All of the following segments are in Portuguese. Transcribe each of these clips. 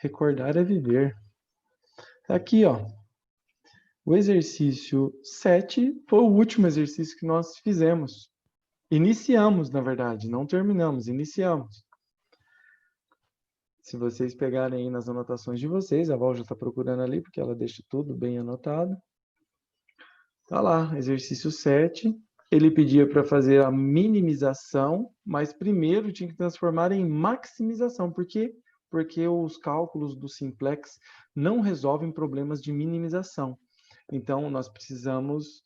Recordar é viver. Aqui, ó. O exercício 7 foi o último exercício que nós fizemos. Iniciamos, na verdade, não terminamos, iniciamos. Se vocês pegarem aí nas anotações de vocês, a Val já está procurando ali, porque ela deixa tudo bem anotado. Tá lá, exercício 7. Ele pedia para fazer a minimização, mas primeiro tinha que transformar em maximização. Por quê? Porque os cálculos do simplex não resolvem problemas de minimização. Então, nós precisamos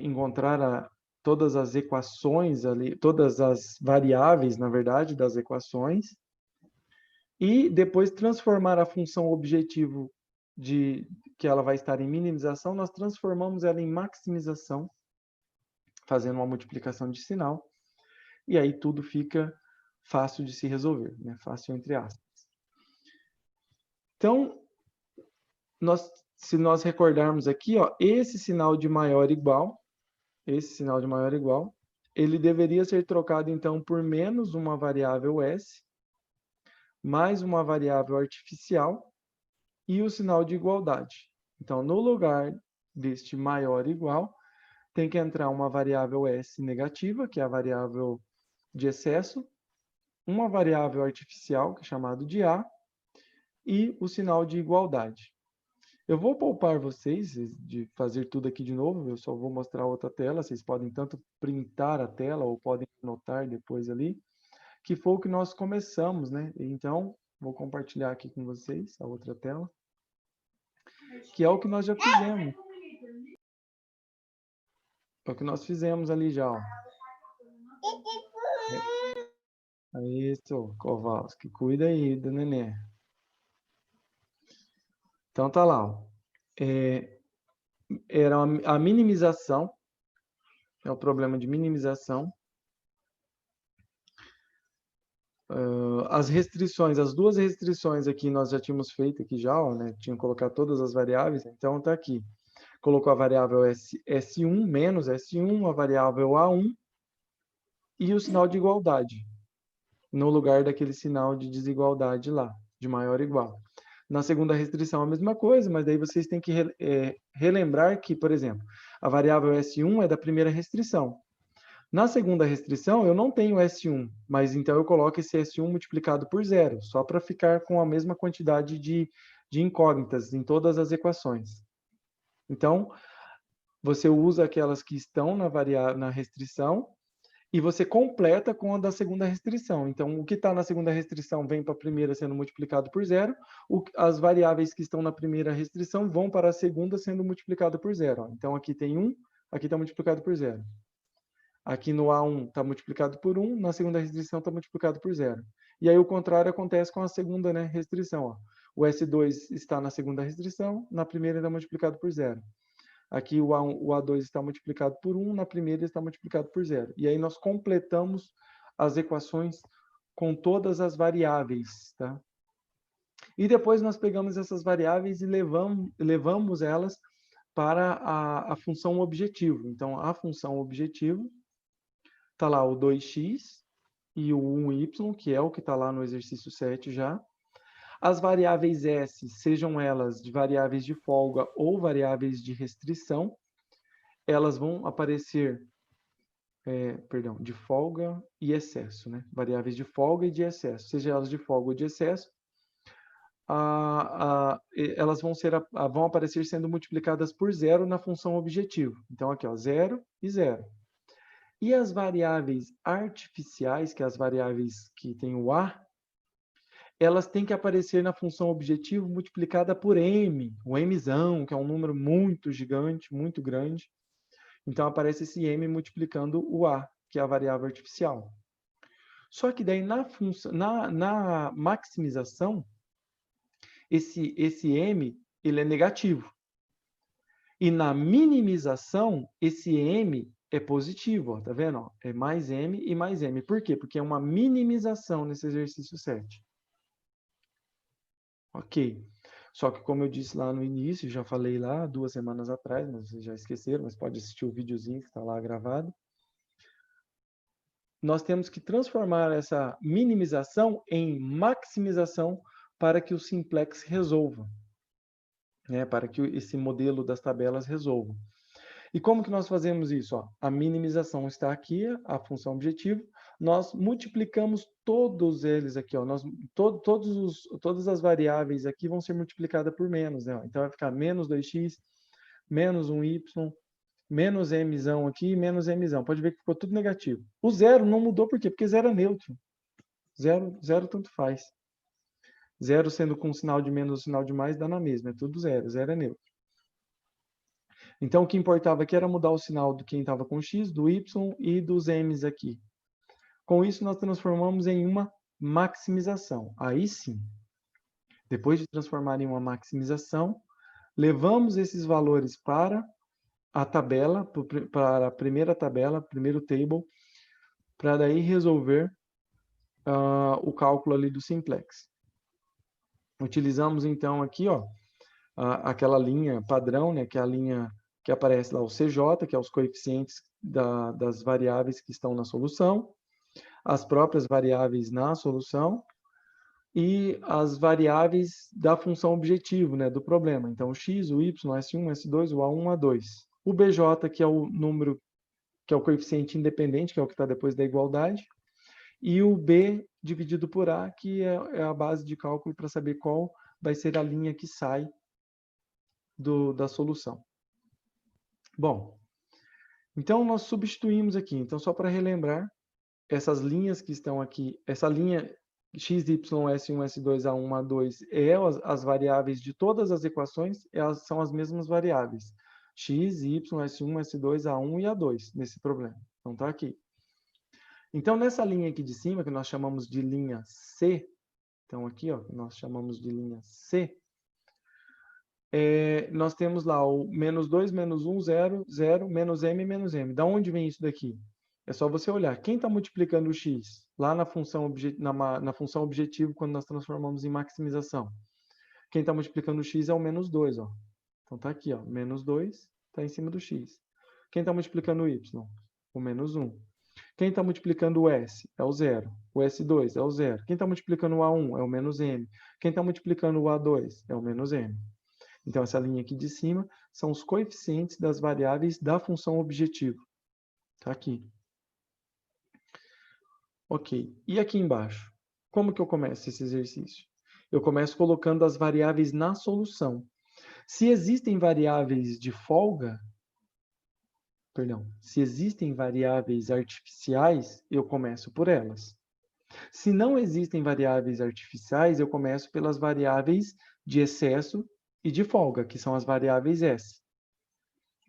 encontrar todas as equações ali, todas as variáveis, na verdade, das equações, e depois transformar a função objetivo que ela vai estar em minimização, nós transformamos ela em maximização, fazendo uma multiplicação de sinal, e aí tudo fica fácil de se resolver, né? Fácil entre aspas. Então, se nós recordarmos aqui, ó, esse sinal de maior igual, ele deveria ser trocado, então, por menos uma variável s, mais uma variável artificial e o sinal de igualdade. Então, no lugar deste maior igual, tem que entrar uma variável s negativa, que é a variável de excesso, uma variável artificial, que é chamado de a, e o sinal de igualdade. Eu vou poupar vocês de fazer tudo aqui de novo, eu só vou mostrar outra tela, vocês podem tanto printar a tela ou podem anotar depois ali, que foi o que nós começamos, né? Então, vou compartilhar aqui com vocês a outra tela, que é o que nós já fizemos. É o que nós fizemos ali já, ó. Isso, Kowalski, cuida aí do neném. Então tá lá, ó. Era a minimização, é o problema de minimização. As restrições, as duas restrições aqui nós já tínhamos feito aqui já, ó, né? Tinha que colocar todas as variáveis, então tá aqui. Colocou a variável S1 menos S1, a variável A1 e o sinal de igualdade, no lugar daquele sinal de desigualdade lá, de maior ou igual. Na segunda restrição a mesma coisa, mas daí vocês têm que relembrar que, por exemplo, a variável S1 é da primeira restrição. Na segunda restrição, eu não tenho S1, mas então eu coloco esse S1 multiplicado por zero, só para ficar com a mesma quantidade de incógnitas em todas as equações. Então, você usa aquelas que estão na restrição e você completa com a da segunda restrição. Então, o que está na segunda restrição vem para a primeira sendo multiplicado por zero, as variáveis que estão na primeira restrição vão para a segunda sendo multiplicado por zero. Então, aqui tem 1, aqui está multiplicado por zero. Aqui no A1 está multiplicado por 1, na segunda restrição está multiplicado por 0. E aí o contrário acontece com a segunda, né, restrição. Ó. O S2 está na segunda restrição, na primeira está multiplicado por 0. Aqui o A2 está multiplicado por 1, na primeira está multiplicado por 0. E aí nós completamos as equações com todas as variáveis. Tá? E depois nós pegamos essas variáveis e levamos elas para a função objetivo. Então, a função objetivo está lá o 2x e o 1y, que é o que está lá no exercício 7 já. As variáveis S, sejam elas de variáveis de folga ou variáveis de restrição, elas vão aparecer, de folga e excesso, né? Variáveis de folga e de excesso, seja elas de folga ou de excesso, elas vão aparecer sendo multiplicadas por zero na função objetivo. Então, aqui, ó, 0 e 0. E as variáveis artificiais, que é as variáveis que têm o a, elas têm que aparecer na função objetivo multiplicada por m, o mzão, que é um número muito gigante, muito grande. Então, aparece esse m multiplicando o a, que é a variável artificial. Só que daí, na maximização, esse m ele é negativo. E na minimização, esse m é positivo, ó, tá vendo? Ó? É mais m e mais m. Por quê? Porque é uma minimização nesse exercício 7. Ok. Só que, como eu disse lá no início, já falei lá 2 semanas atrás, mas vocês já esqueceram, mas pode assistir o videozinho que está lá gravado. Nós temos que transformar essa minimização em maximização para que o simplex resolva, né? Para que esse modelo das tabelas resolva. E como que nós fazemos isso? Ó, a minimização está aqui, a função objetivo. Nós multiplicamos todos eles aqui. Ó, todas as variáveis aqui vão ser multiplicadas por menos. Né? Então, vai ficar menos 2x, menos 1y, menos mzão aqui, menos mzão. Pode ver que ficou tudo negativo. O zero não mudou, por quê? Porque zero é neutro. Zero tanto faz. Zero sendo com sinal de menos ou sinal de mais, dá na mesma. É tudo zero. Zero é neutro. Então, o que importava aqui era mudar o sinal do quem estava com x, do y e dos m's aqui. Com isso, nós transformamos em uma maximização. Aí sim, depois de transformar em uma maximização, levamos esses valores para a tabela, para a primeira tabela, primeiro table, para daí resolver o cálculo ali do simplex. Utilizamos então aqui, ó, aquela linha padrão, né, que é a linha que aparece lá, o CJ, que é os coeficientes das variáveis que estão na solução, as próprias variáveis na solução e as variáveis da função objetivo, né, do problema. Então, o x, o y, o S1, o S2, o A1, o A2. O BJ, que é o número, que é o coeficiente independente, que é o que está depois da igualdade. E o B dividido por A, que é a base de cálculo para saber qual vai ser a linha que sai da solução. Bom, então nós substituímos aqui. Então, só para relembrar, essas linhas que estão aqui, essa linha x, y, S1, S2, A1, A2, as variáveis de todas as equações, elas são as mesmas variáveis. X, Y, S1, S2, A1 e A2, nesse problema. Então, está aqui. Então, nessa linha aqui de cima, que nós chamamos de linha C, então aqui, ó, nós chamamos de linha C, nós temos lá o menos 2, menos 1, 0, 0, menos m, menos m. Da onde vem isso daqui? É só você olhar. Quem está multiplicando o x? Lá na função, na função objetivo, quando nós transformamos em maximização. Quem está multiplicando o x é o menos 2. Ó. Então, está aqui. Ó, menos 2 está em cima do x. Quem está multiplicando o y? O menos 1. Quem está multiplicando o s? É o 0. O S2 é o 0. Quem está multiplicando o A1? É o menos m. Quem está multiplicando o A2? É o menos m. Então, essa linha aqui de cima são os coeficientes das variáveis da função objetivo. Está aqui. Ok. E aqui embaixo? Como que eu começo esse exercício? Eu começo colocando as variáveis na solução. Se existem variáveis de folga, se existem variáveis artificiais, eu começo por elas. Se não existem variáveis artificiais, eu começo pelas variáveis de excesso e de folga, que são as variáveis S.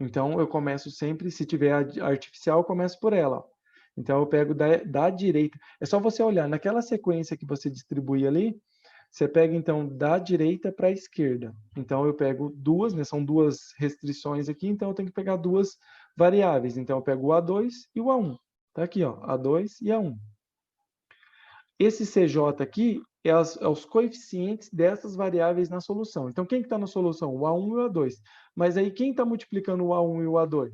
Então, eu começo sempre, se tiver artificial, eu começo por ela. Então, eu pego da direita. É só você olhar, naquela sequência que você distribui ali, você pega, então, da direita para a esquerda. Então, eu pego duas, né? São duas restrições aqui, então eu tenho que pegar duas variáveis. Então, eu pego o A2 e o A1. Tá aqui, ó, A2 e A1. Esse CJ aqui é os coeficientes dessas variáveis na solução. Então, quem que está na solução? O A1 e o A2. Mas aí, quem está multiplicando o A1 e o A2?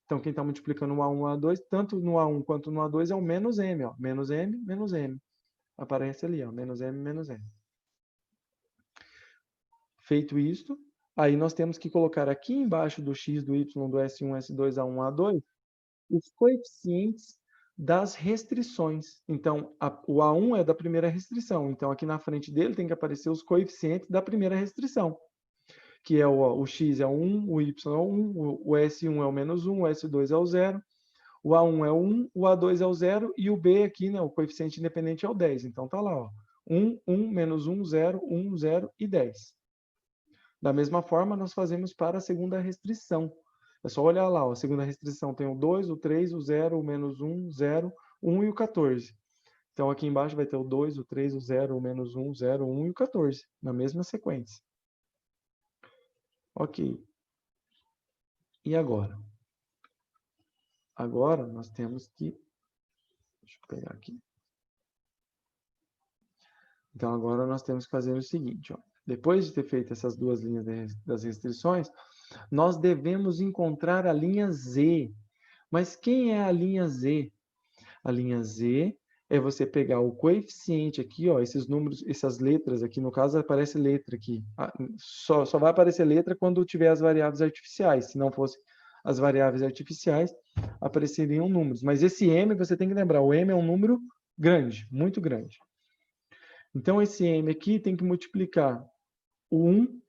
Então, quem está multiplicando o A1 e o A2, tanto no A1 quanto no A2, é o menos M. Ó. Menos M, menos M. Aparece ali, ó, menos M, menos M. Feito isto, aí nós temos que colocar aqui embaixo do x, do y, do S1, S2, A1, A2, os coeficientes das restrições. Então, o A1 é da primeira restrição. Então, aqui na frente dele tem que aparecer os coeficientes da primeira restrição, que é o x é 1, o y é 1, o S1 é o menos 1, o S2 é o 0, o A1 é o 1, o A2 é o 0 e o B aqui, né, o coeficiente independente é o 10. Então, tá lá, ó, 1, 1, menos 1, 0, 1, 0 e 10. Da mesma forma, nós fazemos para a segunda restrição. É só olhar lá, ó, a segunda restrição tem o 2, o 3, o 0, o menos 1, 0, 1 e o 14. Então, aqui embaixo vai ter o 2, o 3, o 0, o menos 1, 0, 1 e o 14, na mesma sequência. Ok. E agora? Agora, nós temos que... Deixa eu pegar aqui. Então, agora nós temos que fazer o seguinte, ó. Depois de ter feito essas duas linhas das restrições, nós devemos encontrar a linha Z. Mas quem é a linha Z? A linha Z é você pegar o coeficiente aqui, ó, esses números, essas letras aqui, no caso aparece letra aqui. Só vai aparecer letra quando tiver as variáveis artificiais. Se não fosse as variáveis artificiais, apareceriam números. Mas esse m, você tem que lembrar, o m é um número grande, muito grande. Então, esse m aqui tem que multiplicar o 1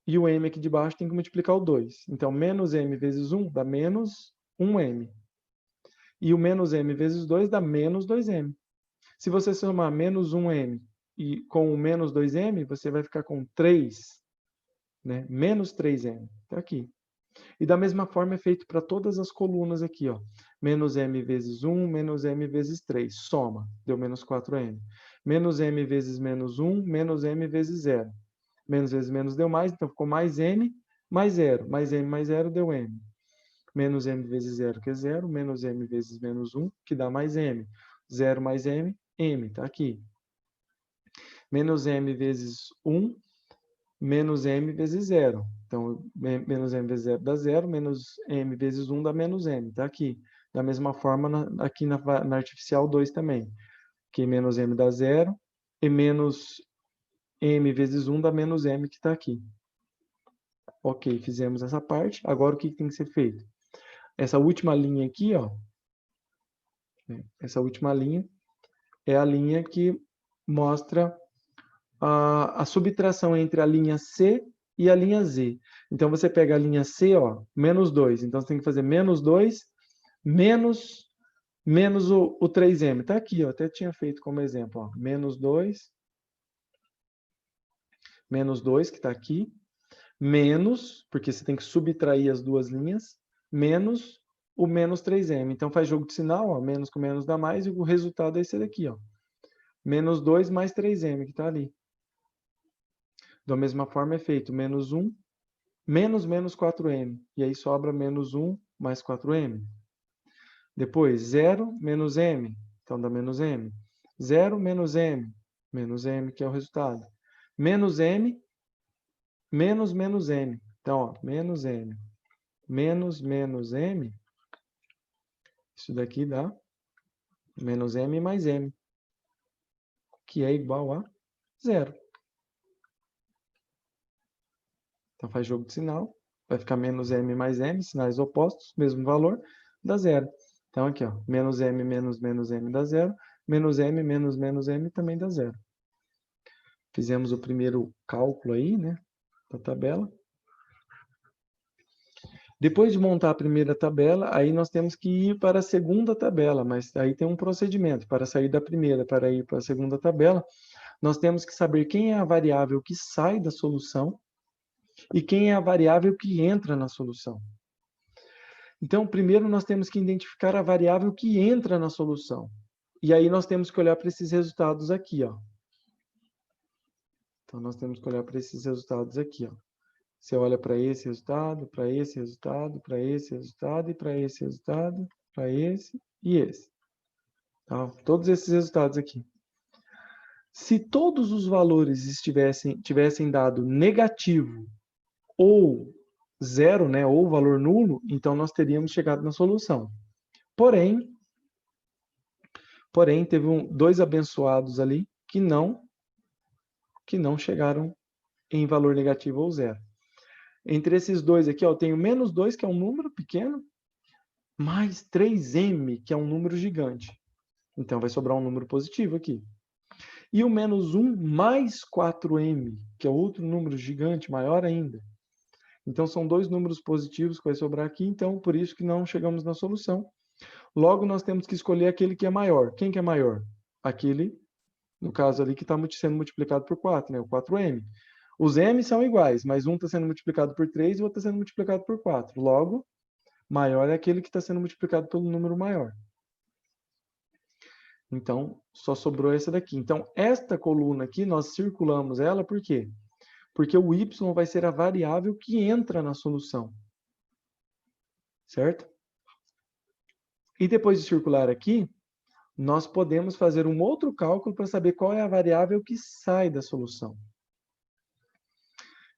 e o m aqui de baixo tem que multiplicar o 2. Então, menos m vezes 1 dá menos 1m. E o menos m vezes 2 dá menos 2m. Se você somar menos 1m e com o menos 2m, você vai ficar com 3, né? Menos 3m. Está aqui. E da mesma forma é feito para todas as colunas aqui, ó. Menos m vezes 1, menos m vezes 3. Soma, deu menos 4m. Menos m vezes menos 1, menos m vezes 0. Menos vezes menos deu mais, então ficou mais m mais 0. Mais m mais 0 deu m. Menos m vezes 0, que é 0. Menos m vezes menos 1, que dá mais m. 0 mais m, m, tá aqui. Menos m vezes 1, menos m vezes 0. Então, menos m vezes 0 dá 0, menos m vezes 1 dá menos m, tá aqui. Da mesma forma, aqui na artificial 2 também. Que menos m dá 0, e menos m vezes 1 dá menos m, que está aqui. Ok, fizemos essa parte. Agora, o que tem que ser feito? Essa última linha aqui, ó. Essa última linha é a linha que mostra a subtração entre a linha C e a linha Z. Então, você pega a linha C, ó, menos 2. Então, você tem que fazer menos 2 menos o 3m. Está aqui, ó, até tinha feito como exemplo. Ó, menos 2, que está aqui, menos, porque você tem que subtrair as duas linhas, menos o menos 3m. Então, faz jogo de sinal, ó, menos com menos dá mais, e o resultado é esse daqui, ó. Menos 2 mais 3m, que está ali. Da mesma forma é feito menos 1, menos 4m. E aí sobra menos 1 mais 4m. Depois, 0 menos m. Então, dá menos m. 0 menos m. Menos m, que é o resultado. Menos m, menos m. Então, ó, menos m. Menos m. Isso daqui dá menos m mais m. Que é igual a 0. Então, faz jogo de sinal. Vai ficar menos m mais m, sinais opostos, mesmo valor, dá 0. Então, aqui, ó, menos m menos m dá 0. Menos m menos m também dá 0. Fizemos o primeiro cálculo aí, né, da tabela. Depois de montar a primeira tabela, aí nós temos que ir para a segunda tabela, mas aí tem um procedimento. Para sair da primeira, para ir para a segunda tabela, nós temos que saber quem é a variável que sai da solução e quem é a variável que entra na solução. Então, primeiro nós temos que identificar a variável que entra na solução. E aí nós temos que olhar para esses resultados aqui, ó. Então, nós temos que olhar para esses resultados aqui, ó. Você olha para esse resultado, para esse resultado, para esse resultado, e para esse resultado, para esse e esse. Tá? Todos esses resultados aqui. Se todos os valores tivessem dado negativo ou zero, né, ou valor nulo, então nós teríamos chegado na solução. Porém teve dois abençoados ali que não chegaram em valor negativo ou zero. Entre esses dois aqui, ó, eu tenho menos 2, que é um número pequeno, mais 3m, que é um número gigante. Então, vai sobrar um número positivo aqui. E o menos 1 mais 4m, que é outro número gigante, maior ainda. Então, são dois números positivos que vai sobrar aqui, então, por isso que não chegamos na solução. Logo, nós temos que escolher aquele que é maior. Quem que é maior? Aquele, no caso ali, que está sendo multiplicado por 4, né? O 4m. Os m são iguais, mas um está sendo multiplicado por 3 e o outro está sendo multiplicado por 4. Logo, maior é aquele que está sendo multiplicado pelo número maior. Então, só sobrou essa daqui. Então, esta coluna aqui, nós circulamos ela por quê? Porque o y vai ser a variável que entra na solução. Certo? E depois de circular aqui, nós podemos fazer um outro cálculo para saber qual é a variável que sai da solução.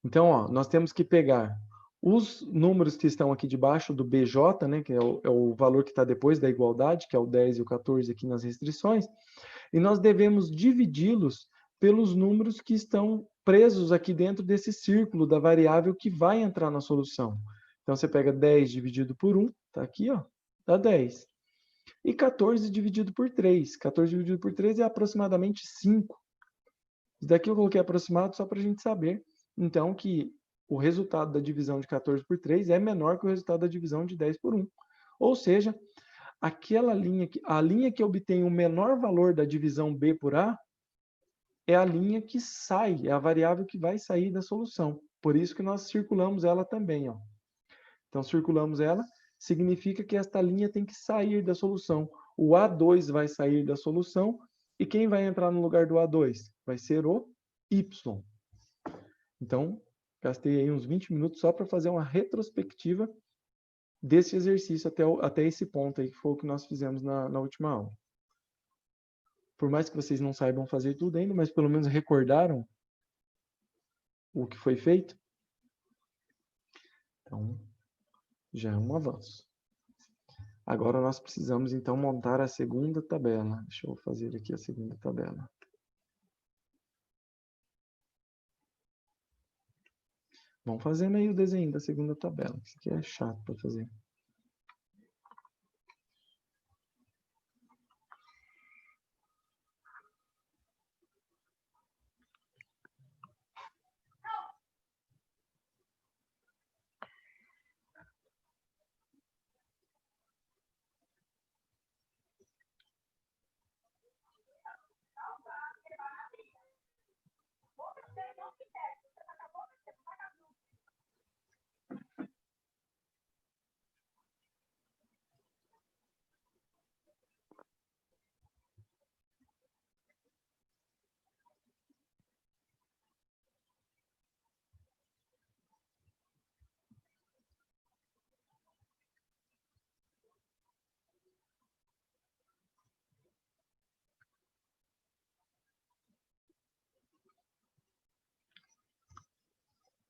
Então, ó, nós temos que pegar Os números que estão aqui debaixo do BJ, né, que é o valor que está depois da igualdade, que é o 10 e o 14 aqui nas restrições, e nós devemos dividi-los pelos números que estão presos aqui dentro desse círculo da variável que vai entrar na solução. Então, você pega 10 dividido por 1, está aqui, ó, dá 10. E 14 dividido por 3. 14 dividido por 3 é aproximadamente 5. Isso daqui eu coloquei aproximado só para a gente saber, então, que o resultado da divisão de 14 por 3 é menor que o resultado da divisão de 10 por 1. Ou seja, a linha que obtém o menor valor da divisão B por A é a linha que sai, é a variável que vai sair da solução. Por isso que nós circulamos ela também, ó. Então, circulamos ela, significa que esta linha tem que sair da solução. O A2 vai sair da solução, e quem vai entrar no lugar do A2? Vai ser o Y. Então, gastei aí uns 20 minutos só para fazer uma retrospectiva desse exercício até esse ponto aí, que foi o que nós fizemos na última aula. Por mais que vocês não saibam fazer tudo ainda, mas pelo menos recordaram o que foi feito. Então, já é um avanço. Agora nós precisamos, então, montar a segunda tabela. Deixa eu fazer aqui a segunda tabela. Vamos fazendo aí o desenho da segunda tabela. Isso aqui é chato para fazer.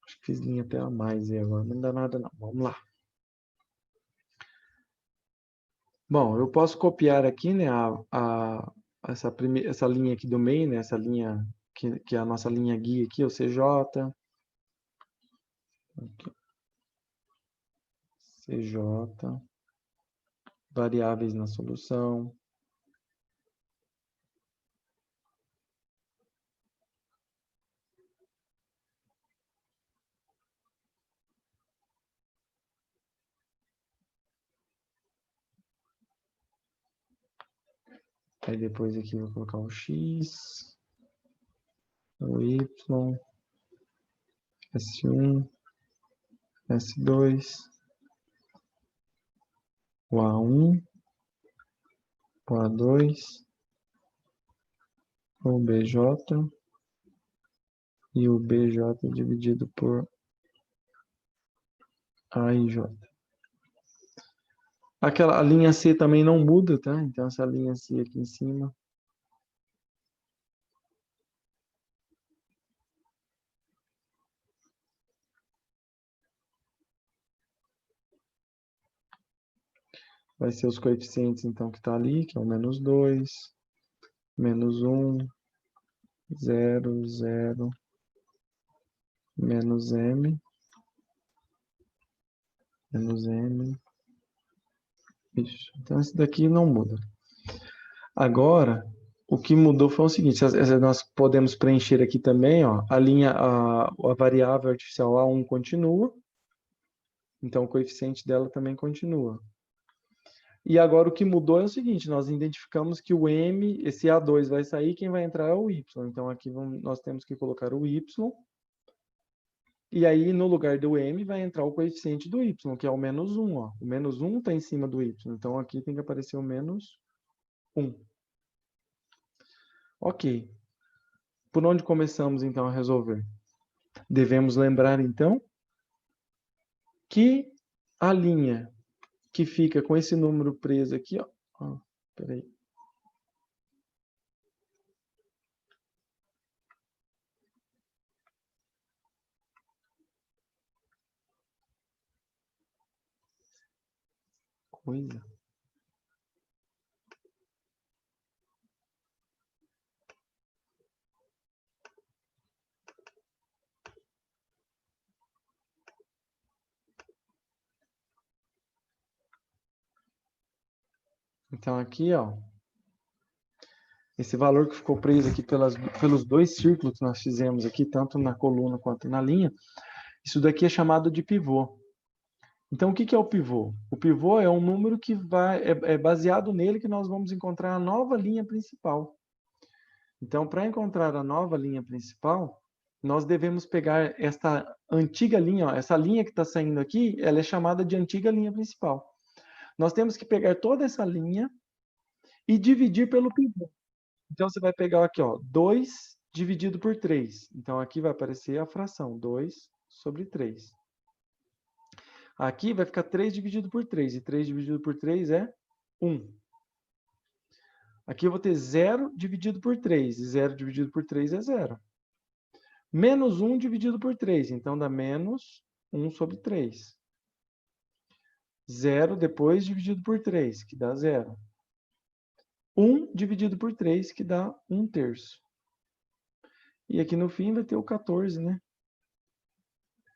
Acho que fiz linha até a mais aí agora. Não dá nada não. Vamos lá. Bom, eu posso copiar aqui, né, essa linha aqui do meio, né, essa linha que é a nossa linha guia aqui, o CJ. Aqui. CJ. Variáveis na solução. Aí depois aqui eu vou colocar o X, o Y, S1, S2, o A1, o A2, o BJ e o BJ dividido por A e J. A linha C também não muda, tá? Então essa linha C aqui em cima. Vai ser os coeficientes, então, que está ali, que é o menos 2, menos 1, 0, 0, menos M, menos M. Isso. Então, esse daqui não muda. Agora, o que mudou foi o seguinte, nós podemos preencher aqui também, ó, a variável artificial A1 continua, então o coeficiente dela também continua. E agora o que mudou é o seguinte, nós identificamos que o M, esse A2 vai sair, quem vai entrar é o Y. Então aqui nós temos que colocar o Y, e aí no lugar do M vai entrar o coeficiente do Y, que é o menos 1. Ó. O menos 1 está em cima do Y, então aqui tem que aparecer o menos 1. Ok. Por onde começamos então a resolver? Devemos lembrar então que a linha que fica com esse número preso aqui, ó, peraí. coisa. Então, aqui, ó, esse valor que ficou preso aqui pelos dois círculos que nós fizemos aqui, tanto na coluna quanto na linha, isso daqui é chamado de pivô. Então, o que é o pivô? O pivô é um número que é baseado nele que nós vamos encontrar a nova linha principal. Então, para encontrar a nova linha principal, nós devemos pegar esta antiga linha, ó, essa linha que está saindo aqui, ela é chamada de antiga linha principal. Nós temos que pegar toda essa linha e dividir pelo pivô. Então, você vai pegar aqui, ó, 2 dividido por 3. Então, aqui vai aparecer a fração 2 sobre 3. Aqui vai ficar 3 dividido por 3. E 3 dividido por 3 é 1. Aqui eu vou ter 0 dividido por 3. E 0 dividido por 3 é 0. Menos 1 dividido por 3. Então, dá menos 1 sobre 3. 0 depois dividido por 3, que dá 0. 1 dividido por 3, que dá 1/3. E aqui no fim vai ter o 14, né?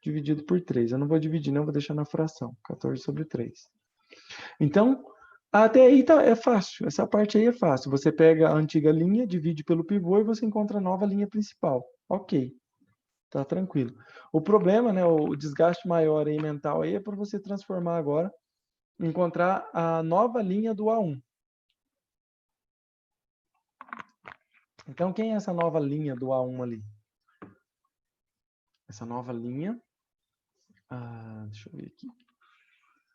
Dividido por 3. Eu não vou dividir, não, vou deixar na fração. 14 sobre 3. Então, até aí é fácil. Essa parte aí é fácil. Você pega a antiga linha, divide pelo pivô e você encontra a nova linha principal. Ok. Tá tranquilo. O problema, né, o desgaste maior aí mental aí é para você transformar agora, encontrar a nova linha do A1. Então, quem é essa nova linha do A1 ali? Essa nova linha, deixa eu ver aqui.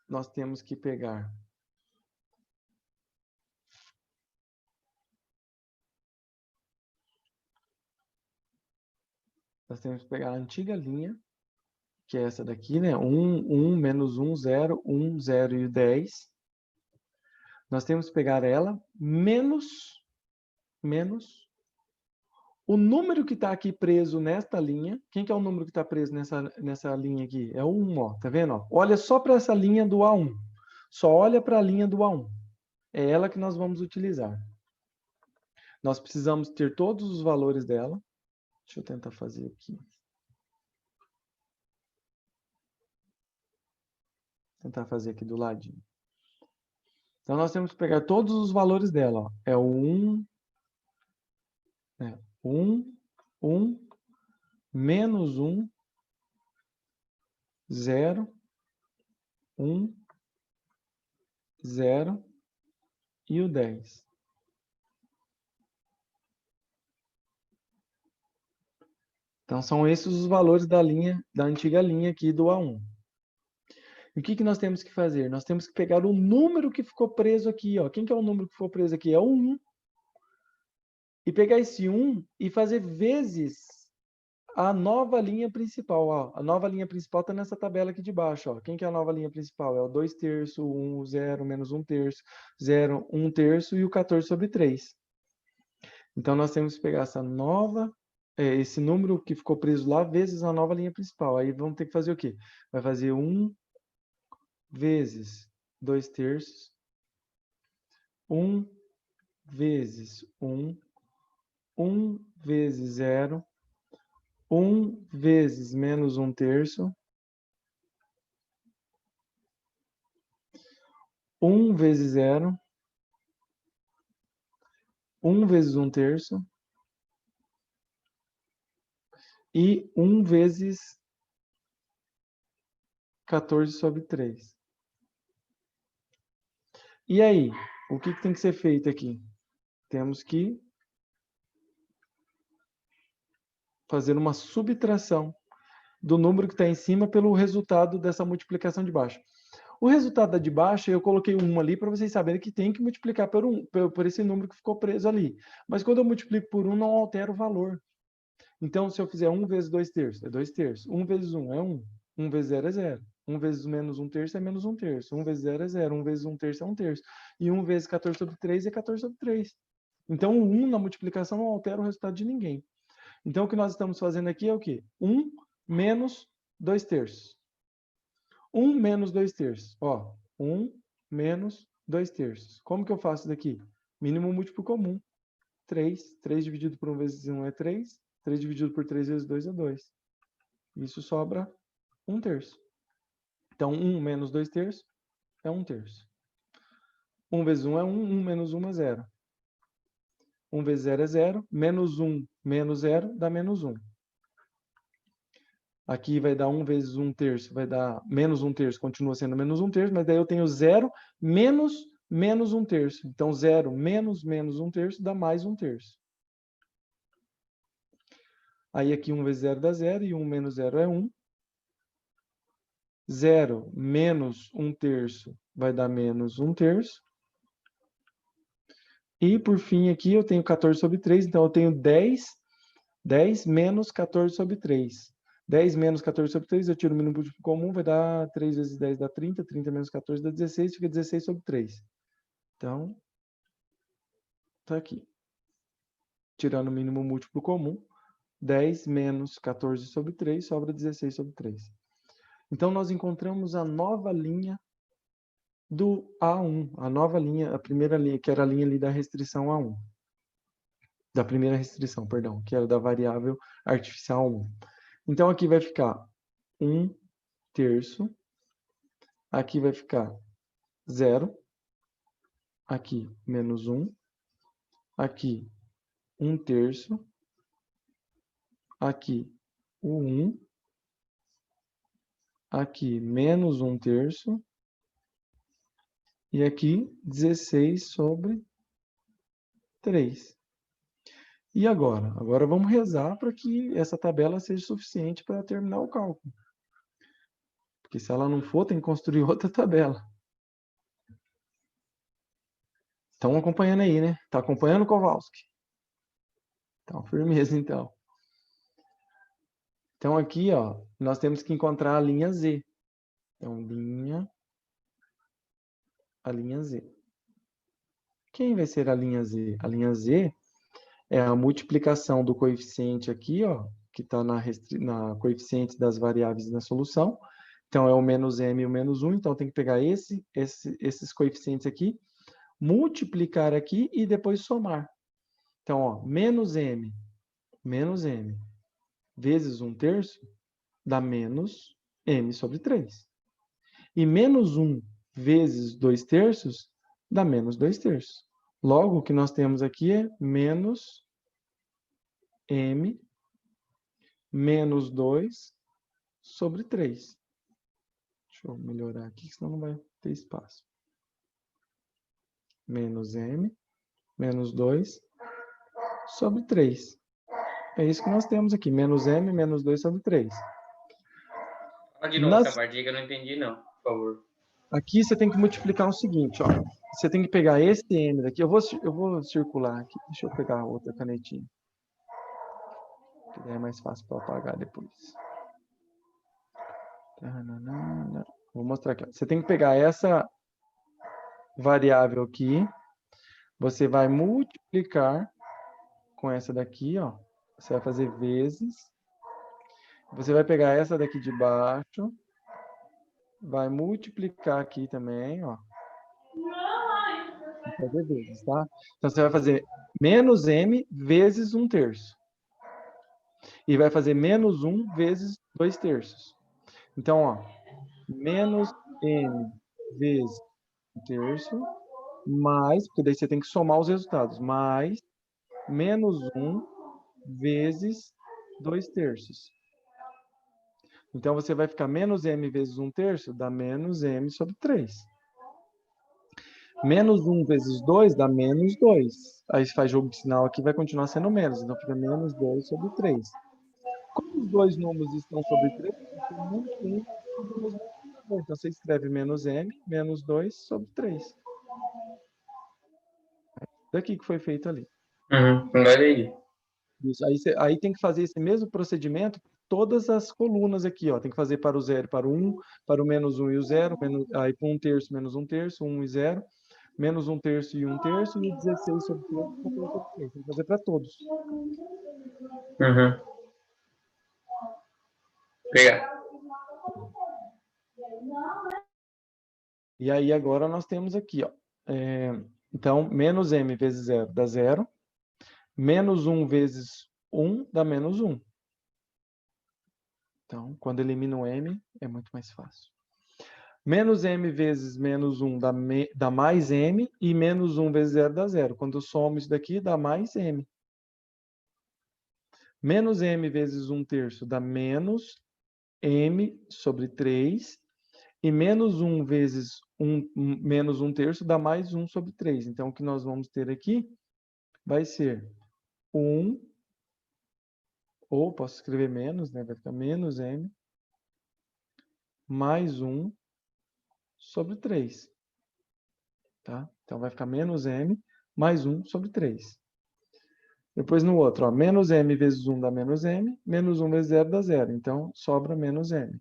Nós temos que pegar a antiga linha, que é essa daqui, né? 1, 1, menos 1, 0, 1, 0 e o 10. Nós temos que pegar ela menos o número que está aqui preso nesta linha. Quem que é o número que está preso nessa linha aqui? É o 1, ó. Tá vendo? Ó? Olha só para essa linha do A1. Só olha para a linha do A1. É ela que nós vamos utilizar. Nós precisamos ter todos os valores dela. Deixa eu tentar fazer aqui. Tentar fazer aqui do ladinho. Então, nós temos que pegar todos os valores dela. Ó. É o 1, 1, menos 1, 0, 1, 0 e o 10. Então, são esses os valores da antiga linha aqui do A1. E o que nós temos que fazer? Nós temos que pegar o número que ficou preso aqui. Ó. Quem que é o número que ficou preso aqui? É o 1. E pegar esse 1 e fazer vezes a nova linha principal. Ó. A nova linha principal está nessa tabela aqui de baixo. Ó. Quem que é a nova linha principal? É o 2/3, 1, 0, menos 1/3, 0, 1/3 e o 14 sobre 3. Então, nós temos que pegar esse número que ficou preso lá, vezes a nova linha principal. Aí vamos ter que fazer o quê? Vai fazer 1 vezes 2/3, 1 vezes 1, 1 vezes 0, 1 vezes menos 1/3, 1 vezes 0, 1 vezes 1/3 e 1 vezes 14 sobre 3. E aí, o que tem que ser feito aqui? Temos que fazer uma subtração do número que está em cima pelo resultado dessa multiplicação de baixo. O resultado de baixo, eu coloquei 1 ali para vocês saberem que tem que multiplicar por esse número que ficou preso ali. Mas quando eu multiplico por 1, não altera o valor. Então, se eu fizer 1 vezes 2/3, é 2/3. 1 vezes 1 é 1. 1 vezes 0 é 0. 1 vezes menos 1/3 é menos 1/3. 1 vezes 0 é 0. 1 vezes 1/3 é 1/3. E 1 vezes 14 sobre 3 é 14 sobre 3. Então, o 1 na multiplicação não altera o resultado de ninguém. Então, o que nós estamos fazendo aqui é o quê? 1 menos 2/3. 1 menos 2/3. Ó, 1 menos 2/3. Como que eu faço isso daqui? Mínimo múltiplo comum. 3. 3 dividido por 1 vezes 1 é 3. 3 dividido por 3 vezes 2 é 2. Isso sobra 1/3. Então, 1 menos 2/3 é 1/3. 1 vezes 1 é 1. 1 menos 1 é 0. 1 vezes 0 é 0. Menos 1 menos 0 dá menos 1. Aqui vai dar 1 vezes 1/3, vai dar menos 1/3, continua sendo menos 1/3, mas daí eu tenho 0 menos menos 1/3. Então, 0 menos menos 1/3 dá mais 1/3. Aí aqui 1 vezes 0 dá 0 e 1 menos 0 é 1. 0 menos 1/3 vai dar menos 1/3. E por fim aqui eu tenho 14 sobre 3, então eu tenho 10 menos 14 sobre 3. 10 menos 14 sobre 3, eu tiro o mínimo múltiplo comum, vai dar 3 vezes 10 dá 30, 30 menos 14 dá 16, fica 16 sobre 3. Então, tá aqui. Tirando o mínimo múltiplo comum, 10 menos 14 sobre 3, sobra 16 sobre 3. Então, nós encontramos a nova linha do A1, a nova linha, a primeira linha, que era a linha ali da restrição A1. Da primeira restrição, perdão, que era da variável artificial 1. Então, aqui vai ficar 1/3. Aqui vai ficar 0. Aqui, menos 1. Aqui, 1/3. Aqui, o 1. Aqui, menos 1/3. E aqui, 16 sobre 3. E agora? Agora vamos rezar para que essa tabela seja suficiente para terminar o cálculo. Porque se ela não for, tem que construir outra tabela. Estão acompanhando aí, né? Está acompanhando, Kowalski? Então, firmeza, então. Então, aqui, ó, nós temos que encontrar a linha Z. Então, a linha Z. Quem vai ser a linha Z? A linha Z é a multiplicação do coeficiente aqui, ó, que está na coeficiente das variáveis na solução. Então, é o menos m e o menos 1. Então, tem que pegar esses coeficientes aqui, multiplicar aqui e depois somar. Então, ó, menos m vezes 1/3 dá menos m sobre 3. E menos 1 vezes 2/3 dá menos 2/3. Logo, o que nós temos aqui é menos m menos 2 sobre 3. Deixa eu melhorar aqui, senão não vai ter espaço. Menos m menos 2 sobre 3. É isso que nós temos aqui, menos m menos 2 sobre 3. Fala de novo essa parte aí que eu não entendi, não, por favor. Aqui você tem que multiplicar o seguinte, ó. Você tem que pegar esse m daqui. Eu vou circular aqui. Deixa eu pegar outra canetinha. Que daí é mais fácil para apagar depois. Vou mostrar aqui. Você tem que pegar essa variável aqui. Você vai multiplicar com essa daqui, ó. Você vai fazer vezes. Você vai pegar essa daqui de baixo. Vai multiplicar aqui também, ó. Vai fazer vezes, tá? Então, você vai fazer menos m vezes 1/3. E vai fazer menos 1 vezes 2/3. Então, ó, menos m vezes 1/3, mais, porque daí você tem que somar os resultados, mais menos 1 vezes 2/3. Então, você vai ficar menos m vezes 1/3 dá menos m sobre 3. Menos 1 vezes 2 dá menos 2. Aí você faz jogo de sinal aqui, vai continuar sendo menos. Então, fica menos 2 sobre 3. Como os dois números estão sobre 3, você mantém o mesmo valor. Então, você escreve menos m, menos 2 sobre 3. Daqui que foi feito ali. Entendi. Isso. Aí tem que fazer esse mesmo procedimento todas as colunas aqui, ó. Tem que fazer para o 0 e para o 1, para o menos 1 e o 0, aí para 1/3, menos 1/3, 1 e 0, menos 1/3 e 1/3, e 16 sobre 3, 14 sobre 3. Tem que fazer para todos. Obrigado. E aí agora nós temos aqui, ó, então, menos m vezes 0 dá 0. Menos 1 vezes 1 dá menos 1. Então, quando elimino o m, é muito mais fácil. Menos m vezes menos 1 dá mais m, e menos 1 vezes 0 dá 0. Quando eu somo isso daqui, dá mais m. Menos m vezes 1 terço dá menos m sobre 3. E menos 1 vezes menos 1 terço dá mais 1 sobre 3. Então, o que nós vamos ter aqui vai ser 1, ou posso escrever menos, né? Vai ficar menos m, mais 1 sobre 3. Tá? Então, vai ficar menos m mais 1 sobre 3. Depois, no outro, ó, menos m vezes 1 dá menos m, menos 1 vezes 0 dá 0. Então, sobra menos m.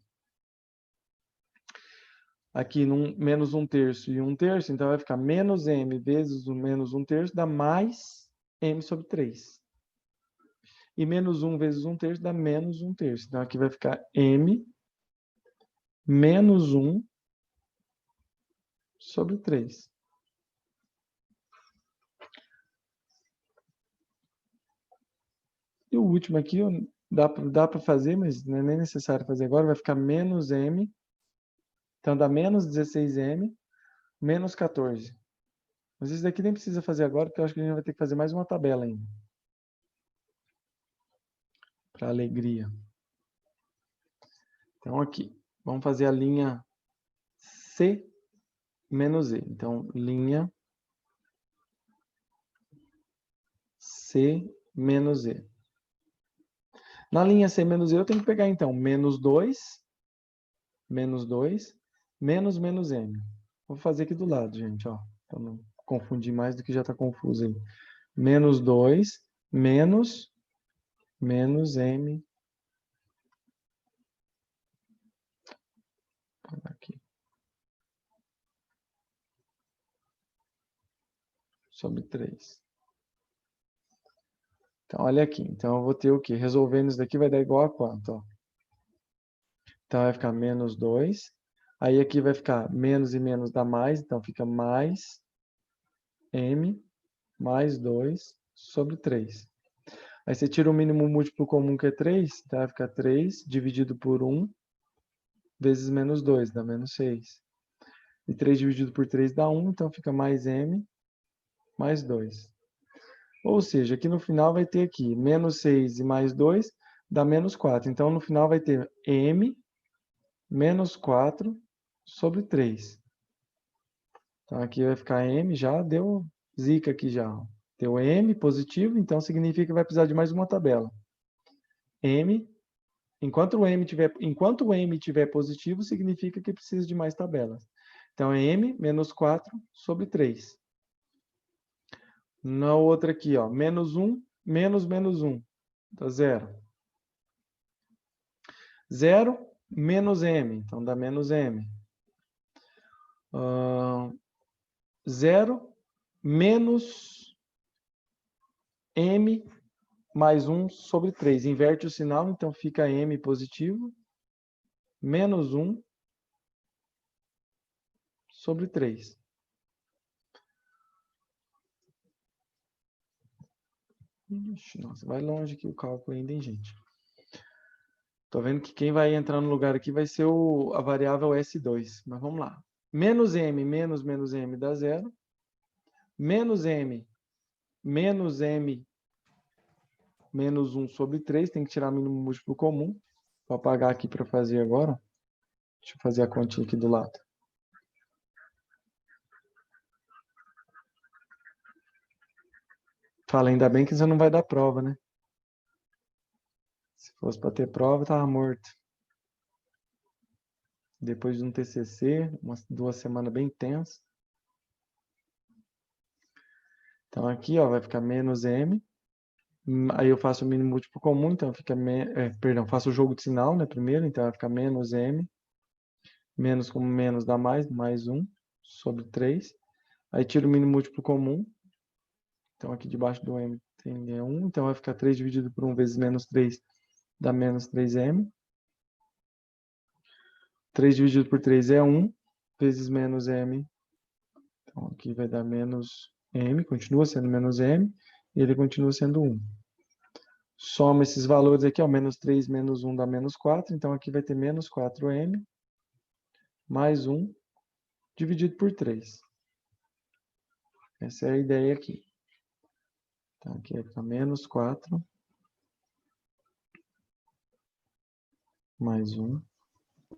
Aqui, menos 1 terço e 1 terço, então vai ficar menos m vezes o menos 1 terço dá mais m sobre 3. E menos 1 vezes 1 terço dá menos 1 terço. Então, aqui vai ficar m menos 1 sobre 3. E o último aqui, dá para fazer, mas não é nem necessário fazer agora, vai ficar menos m. Então, dá menos 16m, menos 14. Mas isso daqui nem precisa fazer agora, porque eu acho que a gente vai ter que fazer mais uma tabela ainda. Para alegria. Então, aqui, vamos fazer a linha C menos E. Então, linha C menos E. Na linha C menos E, eu tenho que pegar, então, menos 2, menos menos M. Vou fazer aqui do lado, gente, ó, para não confundir mais do que já está confuso aí. Menos 2, menos M. Aqui. Sobre 3. Então, olha aqui. Então, eu vou ter o quê? Resolvendo isso daqui vai dar igual a quanto? Ó? Então, vai ficar menos 2. Aí, aqui vai ficar menos e menos dá mais. Então, fica mais m mais 2 sobre 3. Aí, você tira o mínimo múltiplo comum, que é 3. Então, vai ficar 3 dividido por 1 vezes menos 2, dá menos 6. E 3 dividido por 3 dá 1. Então, fica mais m mais 2. Ou seja, aqui no final vai ter aqui menos 6 e mais 2 dá menos 4. Então, no final vai ter m menos 4 sobre 3. Então, aqui vai ficar m, já deu zica aqui já. Deu m positivo, então significa que vai precisar de mais uma tabela. M, enquanto o m tiver positivo, significa que precisa de mais tabelas. Então, é m menos 4 sobre 3. Na outra aqui, ó, menos 1, menos 1, dá 0. 0 menos m, então dá menos m. 0 menos m mais 1 sobre 3. Inverte o sinal, então fica m positivo, menos 1 sobre 3. Ixi, nossa, vai longe aqui o cálculo ainda, hein, gente? Tô vendo que quem vai entrar no lugar aqui vai ser a variável S2. Mas vamos lá. Menos m menos m dá 0. Menos m menos 1 sobre 3. Tem que tirar mínimo múltiplo comum. Vou apagar aqui para fazer agora. Deixa eu fazer a continha aqui do lado. Fala, ainda bem que você não vai dar prova, né? Se fosse para ter prova, tava morto. Depois de um TCC, umas 2 semanas bem tensas. Então aqui, ó, vai ficar menos m. Aí eu faço o mínimo múltiplo comum, então fica... faço o jogo de sinal, né, primeiro. Então vai ficar menos m. Menos como menos dá mais 1 sobre 3. Aí tiro o mínimo múltiplo comum. Então aqui debaixo do m tem 1. Então vai ficar 3 dividido por 1 vezes menos 3 dá menos 3m. 3 dividido por 3 é 1. vezes menos m. Então, aqui vai dar menos m, continua sendo menos m, e ele continua sendo 1. Soma esses valores aqui, ó, menos 3 menos 1 dá menos 4, então aqui vai ter menos 4m, mais 1, dividido por 3. Essa é a ideia aqui. Então, aqui vai ficar menos 4, mais 1,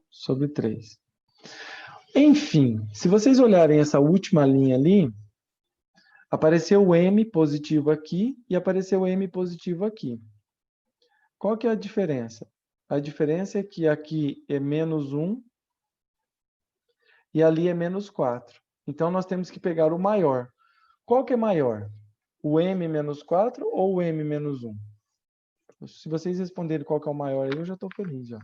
sobre 3. Enfim, se vocês olharem essa última linha ali, apareceu o m positivo aqui e apareceu o m positivo aqui. Qual que é a diferença? A diferença é que aqui é menos 1 e ali é menos 4. Então, nós temos que pegar o maior. Qual que é maior? O m menos 4 ou o m menos 1? Se vocês responderem qual que é o maior aí, eu já estou feliz já.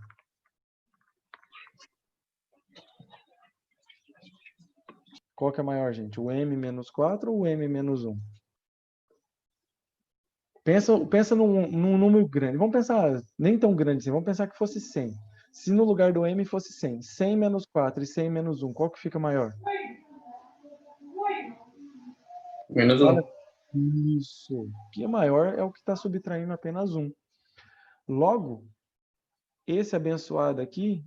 Qual que é maior, gente? O m menos 4 ou o m menos 1? Pensa num número grande. Vamos pensar, nem tão grande assim, vamos pensar que fosse 100. Se no lugar do m fosse 100, 100 menos 4 e 100 menos 1, qual que fica maior? Menos 1. Isso. O que é maior é o que está subtraindo apenas 1. Logo, esse abençoado aqui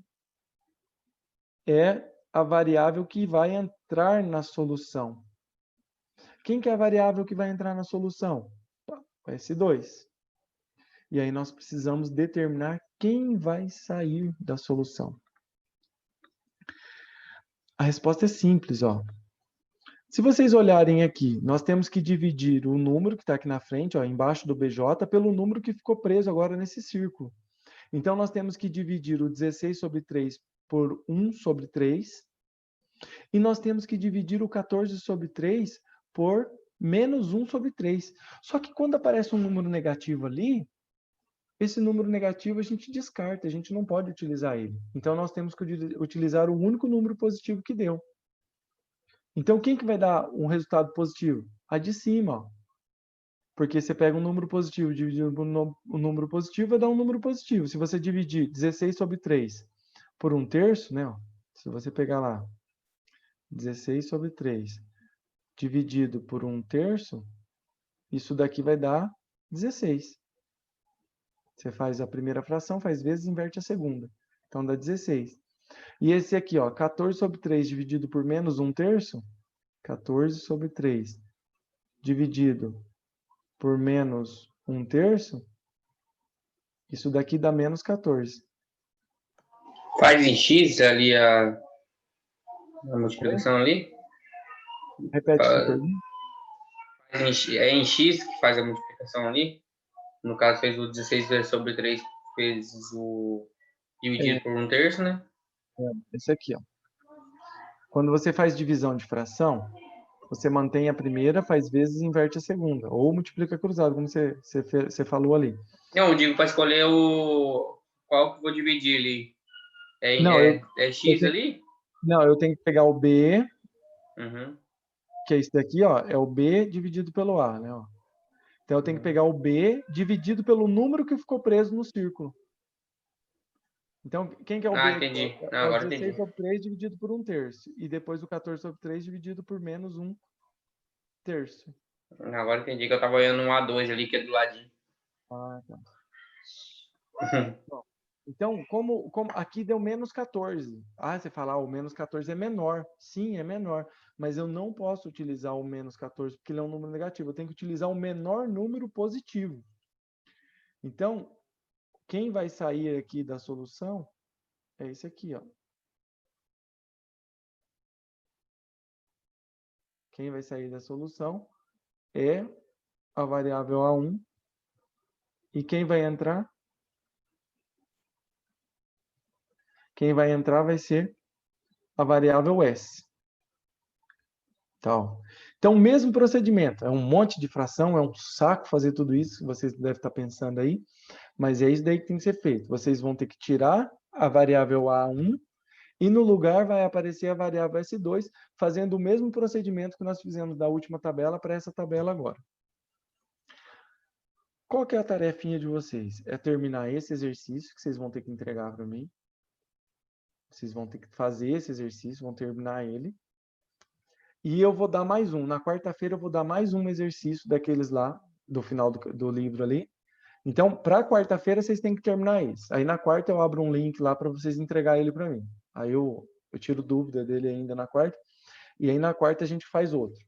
é a variável que vai entrar na solução. Quem que é a variável que vai entrar na solução? O S2. E aí nós precisamos determinar quem vai sair da solução. A resposta é simples, ó. Se vocês olharem aqui, nós temos que dividir o número que está aqui na frente, ó, embaixo do BJ, pelo número que ficou preso agora nesse círculo. Então, nós temos que dividir o 16 sobre 3 por 1 sobre 3. E nós temos que dividir o 14 sobre 3 por menos 1 sobre 3. Só que quando aparece um número negativo ali, esse número negativo a gente descarta, a gente não pode utilizar ele. Então, nós temos que utilizar o único número positivo que deu. Então, quem que vai dar um resultado positivo? A de cima, ó. Porque você pega um número positivo, dividido por um número positivo, vai dar um número positivo. Se você dividir 16 sobre 3 por 1/3, né? Ó, se você pegar lá, 16 sobre 3 dividido por 1/3, isso daqui vai dar 16. Você faz a primeira fração, faz vezes e inverte a segunda. Então, dá 16. E esse aqui, ó, 14 sobre 3 dividido por menos 1/3, 14 sobre 3 dividido por menos 1/3, isso daqui dá menos 14. Faz em X ali a multiplicação ali? Repete sua pergunta. É em X que faz a multiplicação ali? No caso, fez o 16 sobre 3 vezes o dividido por 1/3, né? Esse aqui, ó. Quando você faz divisão de fração, você mantém a primeira, faz vezes e inverte a segunda. Ou multiplica cruzado, como você falou ali. Não, eu digo para escolher qual que eu vou dividir ali. Não, É X ali? Não, eu tenho que pegar o B, Uhum. que é isso daqui, ó, é o B dividido pelo A, né? Ó. Então eu tenho que pegar o B dividido pelo número que ficou preso no círculo. Então, quem que é o B? Entendi. É o Agora 16 entendi. sobre 3 dividido por 1/3. E depois o 14 sobre 3 dividido por menos 1/3. Agora entendi que eu tava olhando um A2 ali, que é do ladinho. Ah, tá. Então, como aqui deu menos 14. Ah, você fala, o menos 14 é menor. Sim, é menor. Mas eu não posso utilizar o menos 14 porque ele é um número negativo. Eu tenho que utilizar o menor número positivo. Então, quem vai sair aqui da solução é esse aqui, ó. Quem vai sair da solução é a variável A1. E quem vai entrar? Quem vai entrar vai ser a variável S. Tal. Então, o mesmo procedimento. É um monte de fração, é um saco fazer tudo isso, vocês devem estar pensando aí, mas é isso daí que tem que ser feito. Vocês vão ter que tirar a variável A1 e no lugar vai aparecer a variável S2, fazendo o mesmo procedimento que nós fizemos da última tabela para essa tabela agora. Qual que é a tarefinha de vocês? É terminar esse exercício que vocês vão ter que entregar para mim. Vocês vão ter que fazer esse exercício, vão terminar ele. E eu vou dar mais um. Na quarta-feira eu vou dar mais um exercício daqueles lá, do final do livro ali. Então, para quarta-feira, vocês têm que terminar isso. Aí na quarta eu abro um link lá para vocês entregarem ele para mim. Aí eu tiro dúvida dele ainda na quarta. E aí na quarta a gente faz outro.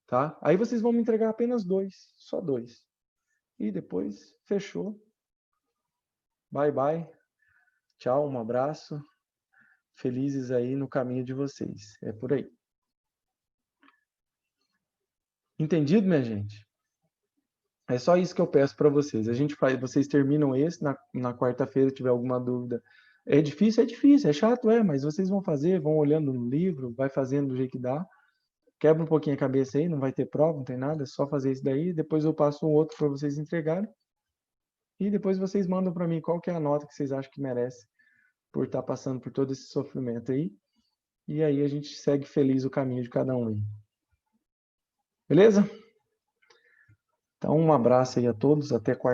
Tá? Aí vocês vão me entregar apenas 2. Só 2. E depois, fechou. Bye, bye. Tchau, um abraço. Felizes aí no caminho de vocês. É por aí. Entendido, minha gente? É só isso que eu peço para vocês. Vocês terminam esse, na quarta-feira, tiver alguma dúvida. É difícil, é chato, mas vocês vão fazer, vão olhando no livro, vai fazendo do jeito que dá. Quebra um pouquinho a cabeça aí, não vai ter prova, não tem nada, é só fazer isso daí. Depois eu passo um outro para vocês entregarem. E depois vocês mandam para mim qual que é a nota que vocês acham que merece por estar passando por todo esse sofrimento aí. E aí a gente segue feliz o caminho de cada um aí. Beleza? Então, um abraço aí a todos, até quarta.